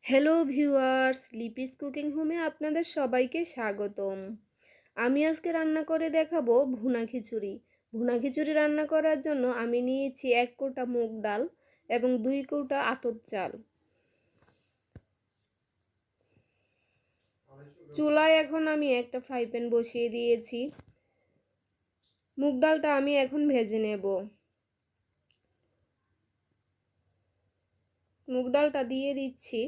Hello viewers, Lipi's cooking হোমে আপনাদের সবাইকে স্বাগতম। আমি আজকে রান্না করে দেখাবো ভুনা খিচুড়ি। ভুনা খিচুড়ি রান্না করার জন্য আমি নিয়েছি 1 কৌটা মুগ ডাল এবং 2 কৌটা আতপ চাল। চুলায় এখন আমি একটা ফ্রাই প্যান বসিয়ে দিয়েছি। মুগ ডালটা আমি এখন ভেজে নেব। মুগ ডালটা দিয়ে দিচ্ছি।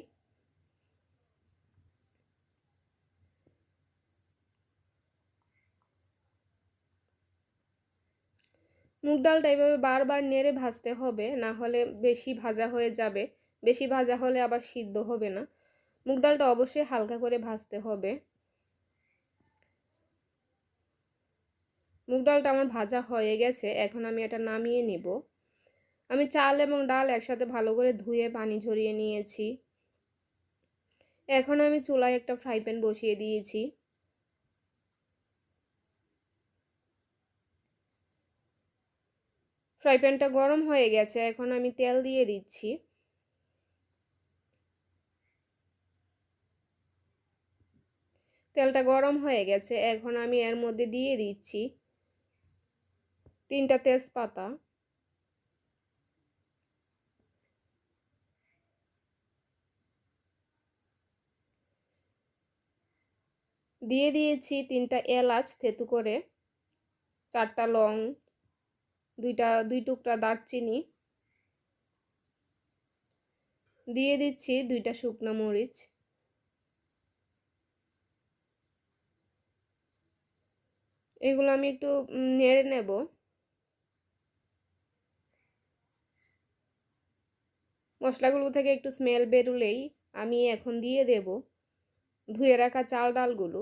মুগ ডালটা এভাবে বারবার নেড়ে ভাজতে হবে, না হলে বেশি ভাজা হয়ে যাবে। বেশি ভাজা হলে আবার সিদ্ধ হবে না। মুগ ডালটা অবশ্যই হালকা করে ভাজতে হবে। মুগ ডালটা আমার ভাজা হয়ে গেছে, এখন আমি এটা নামিয়ে নিব। আমি চাল এবং ডাল একসাথে ভালো করে ধুয়ে পানি ঝরিয়ে নিয়েছি। এখন আমি চুলায় একটা ফ্রাই প্যান বসিয়ে দিয়েছি। ফ্রাই প্যানটা গরম হয়ে গেছে, এখন আমি তেল দিয়ে দিচ্ছি। তেলটা গরম হয়ে গেছে, এখন আমি এর মধ্যে দিয়ে দিচ্ছি 3টা তেজপাতা, দিয়ে দিয়েছি 3টা এলাচ থেতু করে, 4টা লং, 2 টুকরা দারচিনি, দিয়ে দিচ্ছি 2টা শুকনো মরিচ। এগুলো আমি একটু নেড়ে নেব। মশলাগুলো থেকে একটু স্মেল বেরোলেই আমি এখন দিয়ে দেব ধুয়ে রাখা চাল ডালগুলো।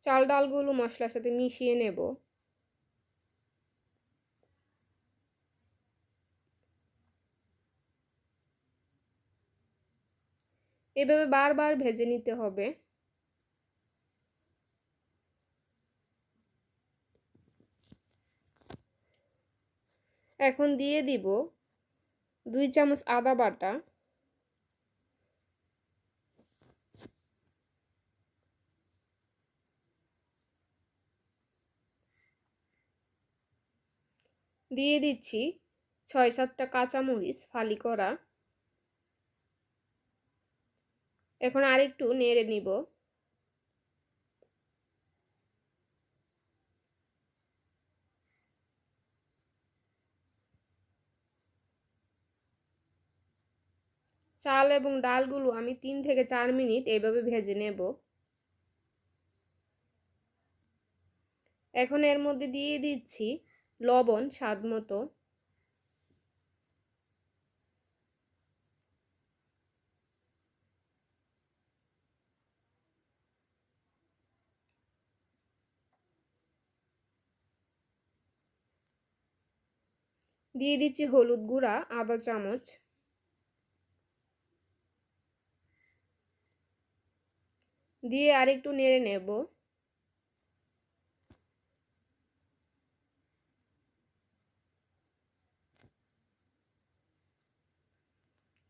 চাল ডালগুলো মশলার সাথে মিশিয়ে নেব। এভাবে বারবার ভেজে নিতে হবে। এখন দিয়ে দিব 2 চামচ আদা বাটা, দিয়ে দিচ্ছি 6-7টা কাঁচামরিচ ফালি করা। এখন আরেকটু নেড়ে নিব। চাল এবং ডালগুলো আমি 3 থেকে 4 মিনিট এইভাবে ভেজে নেব। এখন এর মধ্যে দিয়ে দিচ্ছি লবণ স্বাদ মতো, দিয়ে দিচ্ছি হলুদ গুঁড়া আধা চামচ, দিয়ে আরেকটু নেড়ে নেব।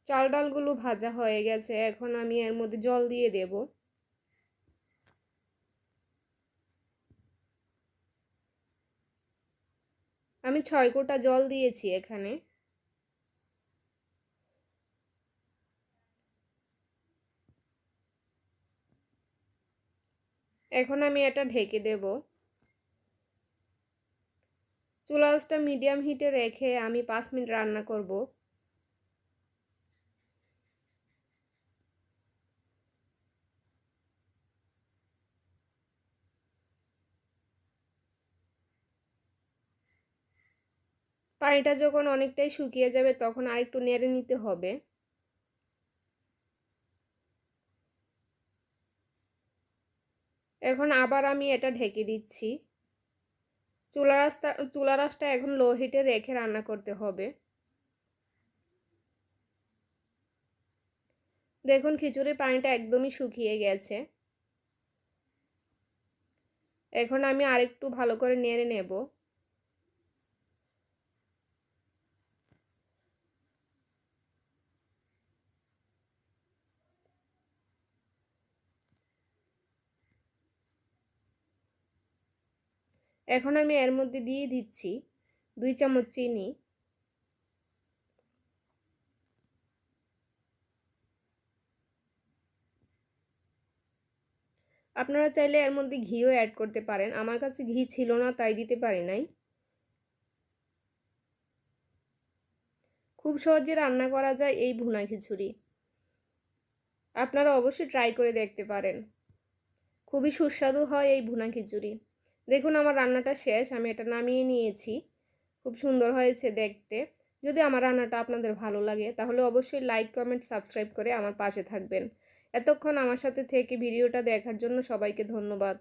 চাল ডালগুলো ভাজা হয়ে গেছে, এখন আমি এর মধ্যে জল দিয়ে দেব। আমি 6 কোটা জল দিয়েছি এখানে। এখন আমি এটা ঢেকে দেব। চুলা আঁচটা মিডিয়াম হিটে রেখে আমি 5 মিনিট রান্না করব। পানিটা যখন অনেকটাই শুকিয়ে যাবে তখন আরেকটু নেড়ে নিতে হবে। এখন আবার আমি এটা ঢেকে দিচ্ছি। চুলার আঁচটা এখন লো হিটে রেখে রান্না করতে হবে। দেখুন খিচুড়ির পানিটা একদমই শুকিয়ে গেছে। এখন আমি আরেকটু ভালো করে নেড়ে নেব। এখন আমি এর মধ্যে দিয়ে দিচ্ছি 2 চামচ চিনি। আপনারা চাইলে এর মধ্যে ঘিও অ্যাড করতে পারেন, আমার কাছে ঘি ছিল না তাই দিতে পারি নাই। খুব সহজে রান্না করা যায় এই ভুনা খিচুড়ি, আপনারা অবশ্যই ট্রাই করে দেখতে পারেন। খুবই সুস্বাদু হয় এই ভুনা খিচুড়ি। দেখুন আমার রান্নাটা শেষ, আমি এটা নামিয়ে নিয়েছি। খুব সুন্দর হয়েছে দেখতে। যদি আমার রান্নাটা আপনাদের ভালো লাগে তাহলে অবশ্যই লাইক, কমেন্ট, সাবস্ক্রাইব করে আমার পাশে থাকবেন। এতক্ষণ আমার সাথে থেকে ভিডিওটা দেখার জন্য সবাইকে ধন্যবাদ।